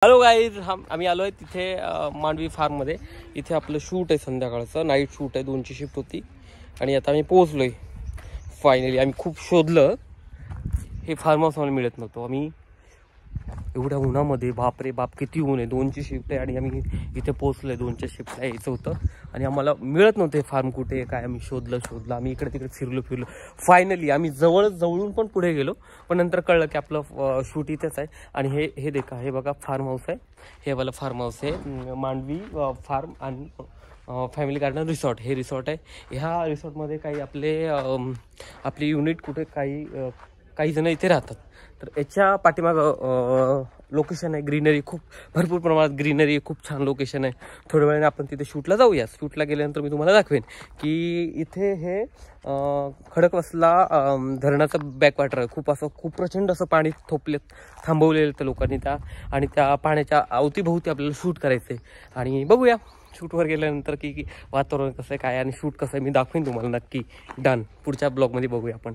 Hello guys, आम्ही आलो आहे तिथे मांडवी फार्ममध्ये. इथे आपलं शूट आहे संध्याकाळचं, नाईट शूट आहे. 2ची शिफ्ट होती आणि आता आम्ही पोहोचलो आहे फायनली. आम्ही खूप शोधलं, हे फार्म हाऊस आम्हाला मिळत नव्हतं. आम्ही एवढ्या उन्हामध्ये, बापरे बाप किती ऊन आहे. 2ची शिफ्ट आहे आणि आम्ही इथे पोहोचलो आहे. 2च्या शिफ्टला यायचं होतं आणि आम्हाला मिळत नव्हतं हे फार्म कुठे आहे काय. आम्ही शोधलं आम्ही इकडे तिकडे फिरलो. फायनली आम्ही जवळून पण पुढे गेलो, पण नंतर कळलं की आपलं शूट इथेच आहे. आणि हे देखा, हे बघा फार्म हाऊस आहे. हे वाला फार्म हाऊस आहे मांडवी फार्म आणि फॅमिली गार्डन रिसॉर्ट. हे रिसॉर्ट आहे. ह्या रिसॉर्टमध्ये काही आपले युनिट कुठे काही जण इथे राहतात. तर याच्या पाठीमागं लोकेशन आहे, ग्रीनरी खूप भरपूर प्रमाणात ग्रीनरी आहे, खूप छान लोकेशन आहे. थोड्या वेळाने आपण तिथे शूटला जाऊया. शूटला गेल्यानंतर मी तुम्हाला दाखवेन की इथे हे खडकवासला धरणाचं बॅकवॉटर आहे. खूप प्रचंड असं पाणी थांबवलेलं त्या लोकांनी आणि त्या पाण्याच्या अवतीभोवती आपल्याला शूट करायचं आहे. आणि बघूया शूटवर गेल्यानंतर की वातावरण कसं आहे काय आणि शूट कसं आहे मी दाखवेन तुम्हाला नक्की. डन. पुढच्या ब्लॉगमध्ये बघूया आपण.